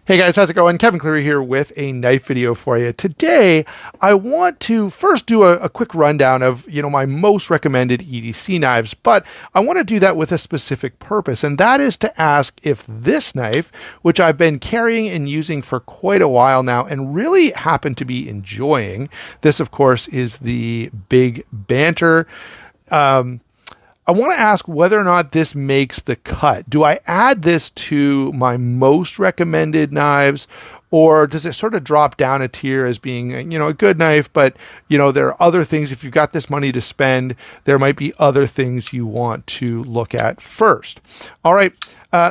Hey guys, how's it going? Kevin Cleary here with a knife video for you. Today, I want to first do a quick rundown of, my most recommended EDC knives, but I want to do that with a specific purpose, and that is to ask if this knife, which I've been carrying and using for quite a while now and really happen to be enjoying, this of course is the big Banter. I want to ask whether or not this makes the cut. Do I add this to my most recommended knives, or does it sort of drop down a tier as being, a good knife, but, there are other things. If you've got this money to spend, there might be other things you want to look at first. All right.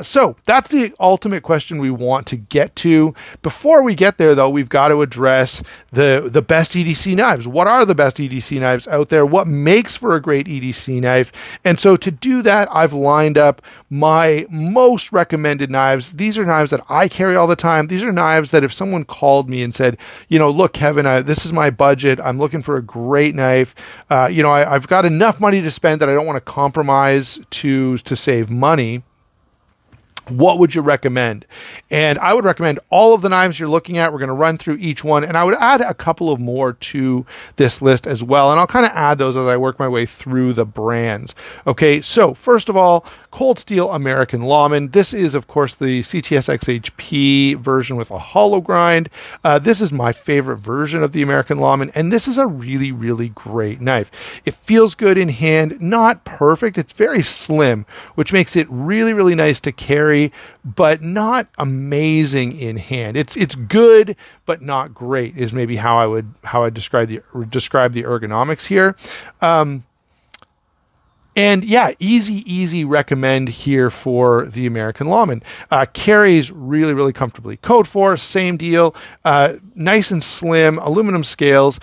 So that's the ultimate question we want to get to. Before we get there, though, we've got to address the best EDC knives. What are the best EDC knives out there? What makes for a great EDC knife? And so to do that, I've lined up my most recommended knives. These are knives that I carry all the time. These are knives that if someone called me and said, look, Kevin, this is my budget. I'm looking for a great knife. I've got enough money to spend that I don't want to compromise to save money. What would you recommend? And I would recommend all of the knives you're looking at. We're going to run through each one, and I would add a couple of more to this list as well. And I'll kind of add those as I work my way through the brands. Okay, so first of all, Cold Steel American Lawman. This is, of course, the CTSX HP version with a hollow grind. This is my favorite version of the American Lawman, and this is a really, really great knife. It feels good in hand, not perfect. It's very slim, which makes it really, really nice to carry, but not amazing in hand. It's good, but not great is maybe how I describe the ergonomics here. And yeah, easy recommend here for the American Lawman. Carries really, really comfortably. Code 4, same deal. Nice and slim, aluminum scales.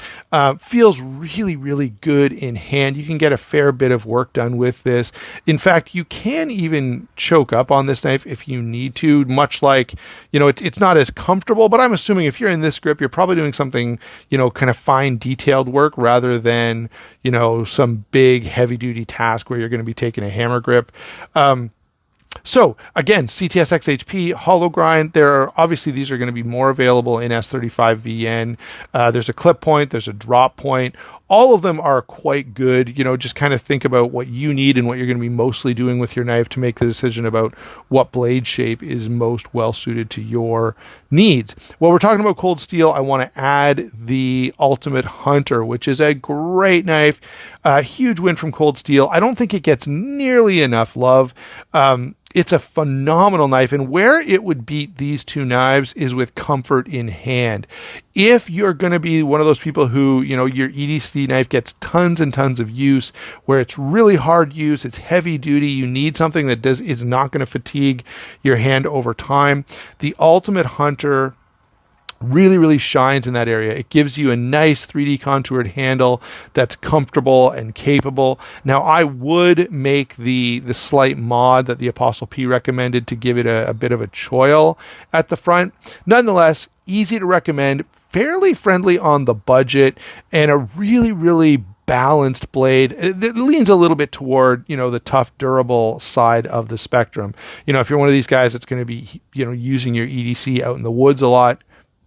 Feels really, really good in hand. You can get a fair bit of work done with this. In fact, you can even choke up on this knife if you need to, much like, it's not as comfortable, but I'm assuming if you're in this grip, you're probably doing something, kind of fine detailed work rather than, some big heavy duty task where you're going to be taking a hammer grip. So again, CTSX HP, hollow grind. These are going to be more available in S35VN. There's a clip point, there's a drop point. All of them are quite good. Just kind of think about what you need and what you're going to be mostly doing with your knife to make the decision about what blade shape is most well suited to your needs. While we're talking about Cold Steel, I want to add the Ultimate Hunter, which is a great knife. Huge win from Cold Steel. I don't think it gets nearly enough love. It's a phenomenal knife, and where it would beat these two knives is with comfort in hand. If you're going to be one of those people who, your EDC knife gets tons and tons of use, where it's really hard use, it's heavy duty, you need something that is not going to fatigue your hand over time, the Ultimate Hunter really, really shines in that area. It gives you a nice 3D contoured handle that's comfortable and capable. Now, I would make the slight mod that the Apostle P recommended to give it a bit of a choil at the front. Nonetheless, easy to recommend, fairly friendly on the budget, and a really, really balanced blade. It leans a little bit toward, the tough, durable side of the spectrum. If you're one of these guys that's going to be, using your EDC out in the woods a lot,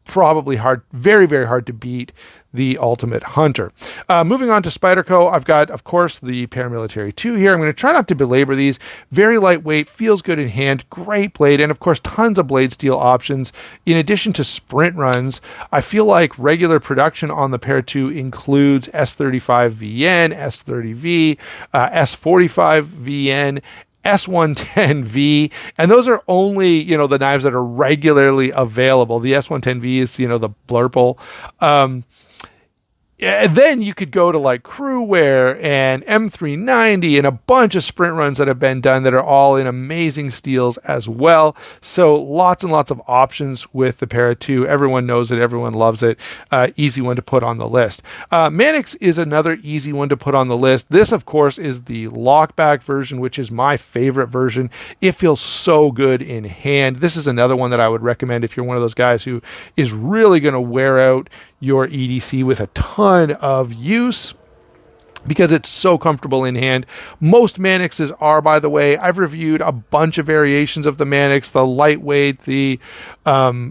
probably hard, very, very hard to beat the Ultimate Hunter. Moving on to Spyderco, I've got, of course, the Paramilitary 2 here. I'm going to try not to belabor these. Very lightweight, feels good in hand, great blade, and of course, tons of blade steel options. In addition to sprint runs, I feel like regular production on the Pair 2 includes S35VN, S30V, S45VN, S110V, and those are only, the knives that are regularly available. The S110V is, the blurple. And then you could go to like Crewwear and M390 and a bunch of sprint runs that have been done that are all in amazing steels as well. So lots and lots of options with the Para 2. Everyone knows it. Everyone loves it. Easy one to put on the list. Mannix is another easy one to put on the list. This, of course, is the lockback version, which is my favorite version. It feels so good in hand. This is another one that I would recommend if you're one of those guys who is really going to wear out your EDC with a ton of use. because it's so comfortable in hand. Most Manixes are, by the way. I've reviewed a bunch of variations of the Manix, the lightweight, the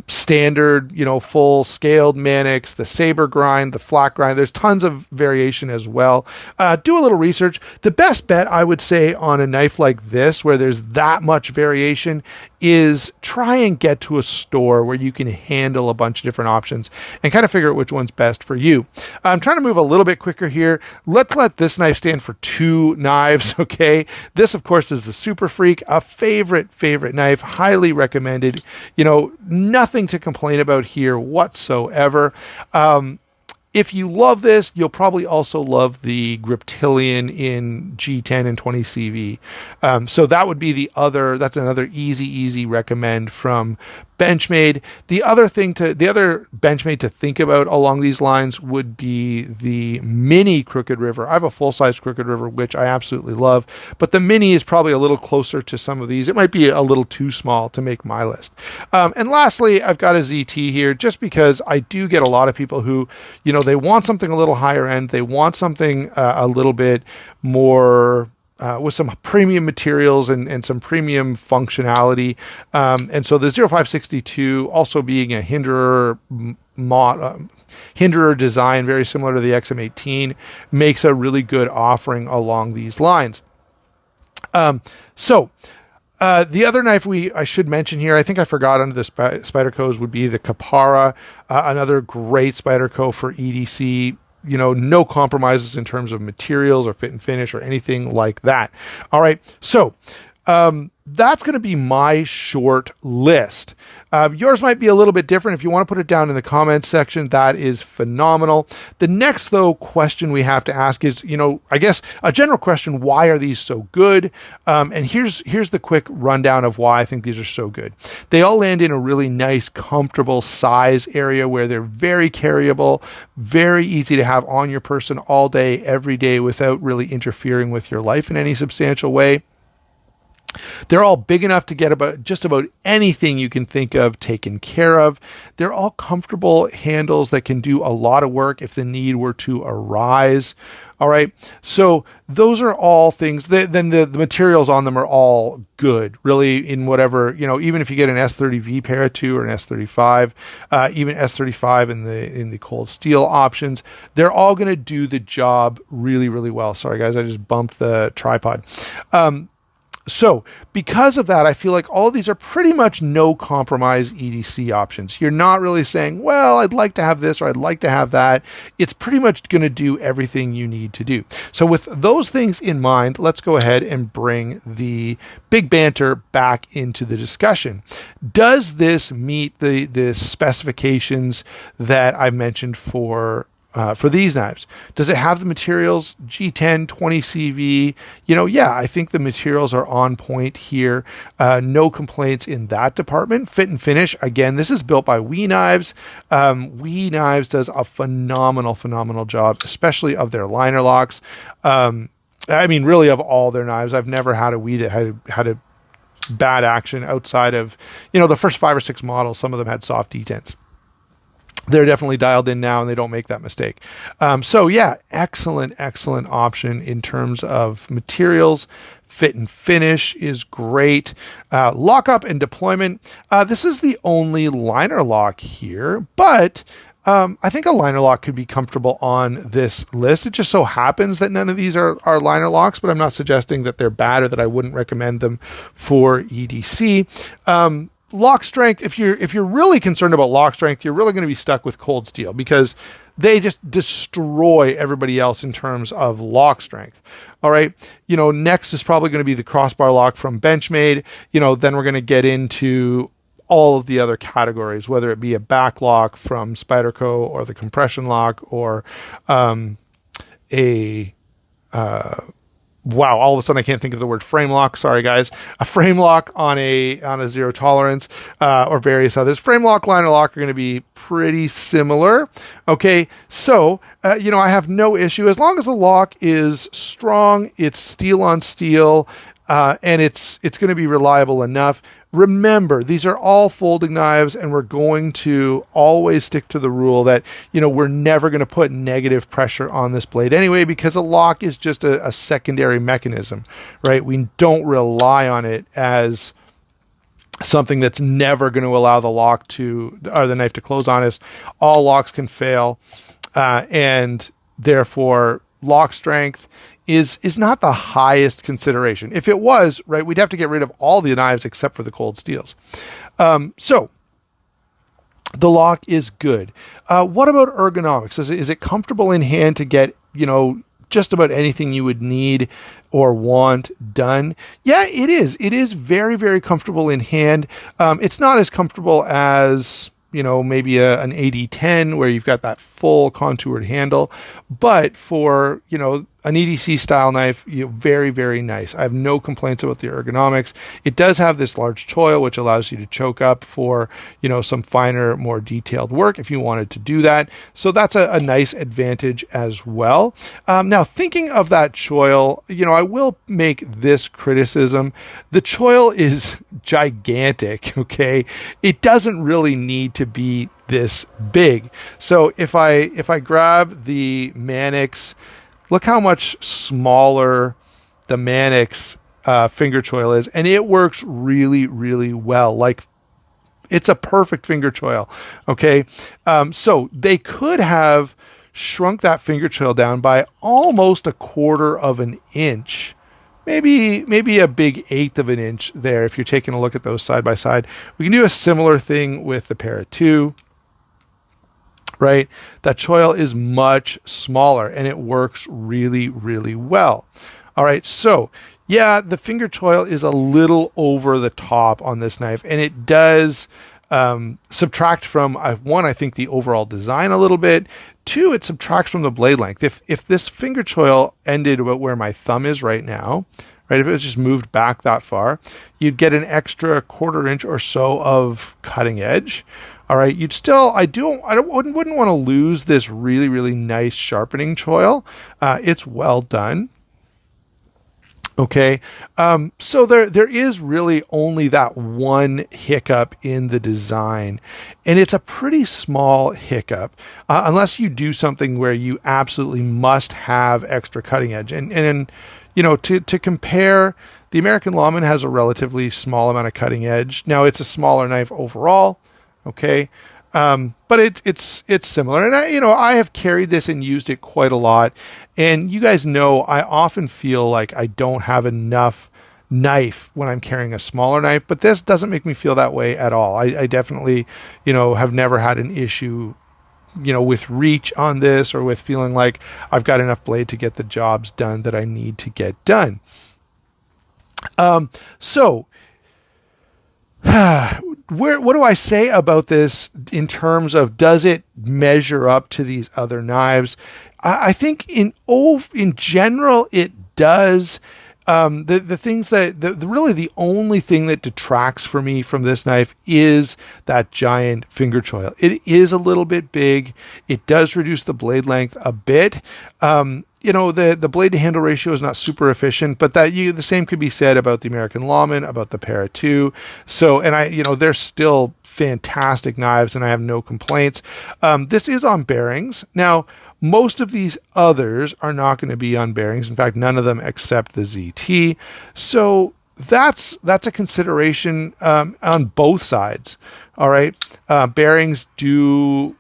standard, full scaled Manix, the saber grind, the flat grind. There's tons of variation as well. Do a little research. The best bet, I would say, on a knife like this, where there's that much variation, is try and get to a store where you can handle a bunch of different options and kind of figure out which one's best for you. I'm trying to move a little bit quicker here. Let's let this knife stand for 2 knives, okay? This, of course, is the Super Freak, a favorite knife, highly recommended. Nothing to complain about here whatsoever. If you love this, you'll probably also love the Griptilian in G10 and 20 CV. So that would be that's another easy recommend from Benchmade. The other Benchmade to think about along these lines would be the Mini Crooked River. I have a full-size Crooked River, which I absolutely love, but the Mini is probably a little closer to some of these. It might be a little too small to make my list. And lastly, I've got a ZT here, just because I do get a lot of people who, they want something a little higher end. They want something a little bit more with some premium materials and some premium functionality. And so the 0562, also being a hinderer design, very similar to the XM18, makes a really good offering along these lines. The other knife I should mention here, I think I forgot under the Spydercos, would be the Capara, another great Spyderco for EDC. No compromises in terms of materials or fit and finish or anything like that. All right, so that's going to be my short list. Yours might be a little bit different. If you want to put it down in the comments section, that is phenomenal. The next, question we have to ask is, I guess a general question: why are these so good? And here's the quick rundown of why I think these are so good. They all land in a really nice, comfortable size area where they're very carryable, very easy to have on your person all day, every day, without really interfering with your life in any substantial way. They're all big enough to get just about anything you can think of taken care of. They're all comfortable handles that can do a lot of work if the need were to arise. All right, so those are all things. Then the materials on them are all good, really, in whatever, even if you get an S30V Para 2 or an S35, even S35 in the cold steel options, they're all going to do the job really, really well. Sorry, guys, I just bumped the tripod. So because of that, I feel like all of these are pretty much no compromise EDC options. You're not really saying, well, I'd like to have this or I'd like to have that. It's pretty much going to do everything you need to do. So with those things in mind, let's go ahead and bring the Big Banter back into the discussion. Does this meet the specifications that I mentioned for these knives? Does it have the materials? G10, 20 CV, yeah, I think the materials are on point here. No complaints in that department. Fit and finish, again, this is built by WE Knives. WE Knives does a phenomenal job, especially of their liner locks. Really of all their knives. I've never had a WE that had a bad action outside of, the first 5 or 6 models. Some of them had soft detents. They're definitely dialed in now, and they don't make that mistake. So yeah, excellent option in terms of materials. Fit and finish is great. Lockup and deployment. This is the only liner lock here, but I think a liner lock could be comfortable on this list. It just so happens that none of these are liner locks, but I'm not suggesting that they're bad or that I wouldn't recommend them for EDC. Lock strength, if you're really concerned about lock strength, you're really going to be stuck with cold steel, because they just destroy everybody else in terms of lock strength. All right. Next is probably going to be the crossbar lock from Benchmade. Then we're going to get into all of the other categories, whether it be a back lock from Spyderco or the compression lock or wow, all of a sudden I can't think of the word frame lock. Sorry, guys. A frame lock on a zero tolerance, or various others. Frame lock, liner lock are going to be pretty similar. Okay, so I have no issue as long as the lock is strong. It's steel on steel, and it's going to be reliable enough. remember, these are all folding knives, and we're going to always stick to the rule that, we're never going to put negative pressure on this blade anyway, because a lock is just a secondary mechanism, right? We don't rely on it as something that's never going to allow the knife to close on us. All locks can fail, and therefore lock strength is not the highest consideration. If it was, right, we'd have to get rid of all the knives except for the cold steels. So the lock is good. What about ergonomics? Is it comfortable in hand to get, just about anything you would need or want done? Yeah, it is. It is very, very comfortable in hand. It's not as comfortable as, maybe an AD10 where you've got that full contoured handle, but for, an EDC style knife, very, very nice. I have no complaints about the ergonomics. It does have this large choil, which allows you to choke up for, some finer, more detailed work if you wanted to do that. So that's a nice advantage as well. Now, thinking of that choil, I will make this criticism. The choil is gigantic, okay? It doesn't really need to be this big. So if I grab the Mannix, look how much smaller the Mannix finger choil is, and it works really, really well. Like, it's a perfect finger choil, okay? So they could have shrunk that finger choil down by almost 1/4 of an inch. Maybe a big 1/8 of an inch there if you're taking a look at those side by side. We can do a similar thing with the Para 2. Right? That choil is much smaller and it works really, really well. All right. So yeah, the finger choil is a little over the top on this knife, and it does subtract from, one, I think the overall design a little bit. Two, it subtracts from the blade length. If this finger choil ended about where my thumb is right now, right, if it was just moved back that far, you'd get an extra 1/4 inch or so of cutting edge. All right, you'd still, wouldn't want to lose this really, really nice sharpening choil. It's well done. Okay, so there is really only that one hiccup in the design, and it's a pretty small hiccup, unless you do something where you absolutely must have extra cutting edge. And to compare, the American Lawman has a relatively small amount of cutting edge. Now, it's a smaller knife overall. Okay. But it's similar. And I have carried this and used it quite a lot. And you guys know, I often feel like I don't have enough knife when I'm carrying a smaller knife, but this doesn't make me feel that way at all. I definitely, have never had an issue, with reach on this, or with feeling like I've got enough blade to get the jobs done that I need to get done. So what do I say about this in terms of, does it measure up to these other knives? I think in general it does. The things that really the only thing that detracts for me from this knife is that giant finger choil. It is a little bit big. It does reduce the blade length a bit. The blade to handle ratio is not super efficient, but the same could be said about the American Lawman, about the Para 2. So, and they're still fantastic knives, and I have no complaints. This is on bearings. Now, most of these others are not going to be on bearings. In fact, none of them except the ZT. So that's a consideration on both sides. All right. Bearings do,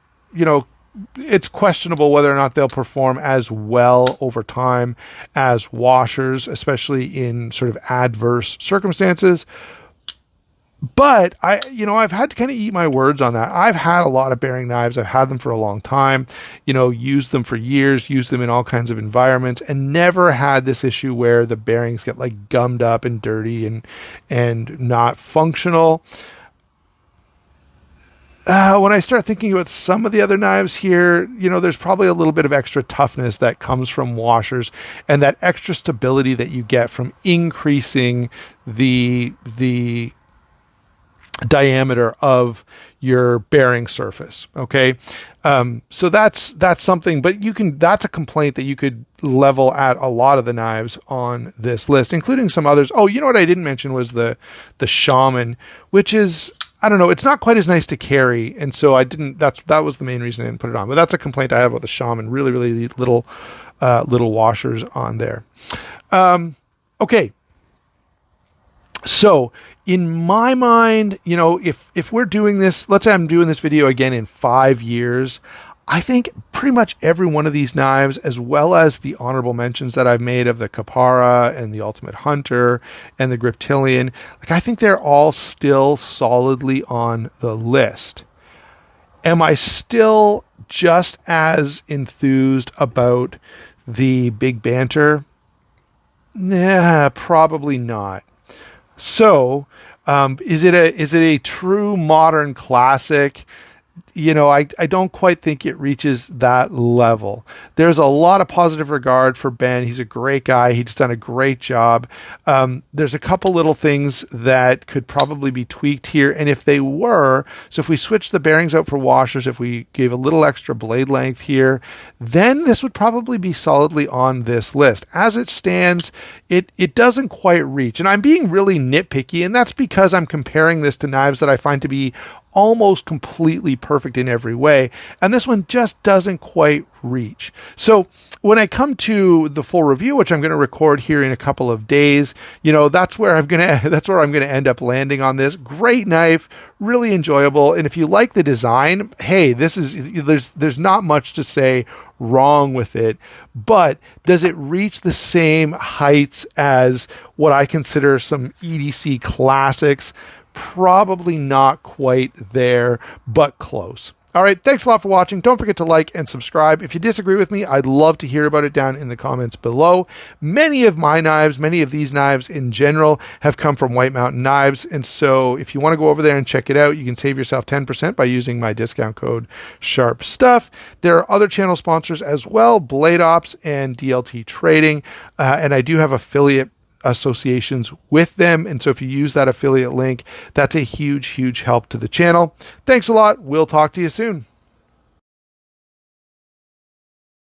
it's questionable whether or not they'll perform as well over time as washers, especially in sort of adverse circumstances. But I've had to kind of eat my words on that. I've had a lot of bearing knives. I've had them for a long time, used them for years, used them in all kinds of environments, and never had this issue where the bearings get like gummed up and dirty and not functional. When I start thinking about some of the other knives here, there's probably a little bit of extra toughness that comes from washers, and that extra stability that you get from increasing the diameter of your bearing surface. Okay. So that's something, but that's a complaint that you could level at a lot of the knives on this list, including some others. Oh, you know what I didn't mention was the Shaman, which is, I don't know, it's not quite as nice to carry. And so that was the main reason I didn't put it on, but that's a complaint I have about the Shaman. Really, really little washers on there. Okay. So in my mind, if we're doing this, let's say I'm doing this video again in 5 years, I think pretty much every one of these knives, as well as the honorable mentions that I've made of the Kapara and the Ultimate Hunter and the Griptilian, I think they're all still solidly on the list. Am I still just as enthused about the Big Banter? Nah, probably not. So, is it a true modern classic? I don't quite think it reaches that level. There's a lot of positive regard for Ben. He's a great guy. He's done a great job. There's a couple little things that could probably be tweaked here. And if they were, so if we switch the bearings out for washers, if we gave a little extra blade length here, then this would probably be solidly on this list. As it stands, it doesn't quite reach. And I'm being really nitpicky, and that's because I'm comparing this to knives that I find to be almost completely perfect in every way, and this one just doesn't quite reach. So when I come to the full review, which I'm going to record here in a couple of days, that's where I'm going to end up landing on this. Great knife, really enjoyable, and if you like the design, hey, there's not much to say wrong with it, but does it reach the same heights as what I consider some EDC classics? Probably not quite there, but close. All right, thanks a lot for watching. Don't forget to like and subscribe. If you disagree with me, I'd love to hear about it down in the comments below. Many of these knives in general, have come from White Mountain Knives, and so if you want to go over there and check it out, you can save yourself 10% by using my discount code SHARPSTUFF. There are other channel sponsors as well, Blade Ops and DLT Trading, and I do have affiliate associations with them, and so if you use that affiliate link, that's a huge help to the channel. Thanks a lot. We'll talk to you soon.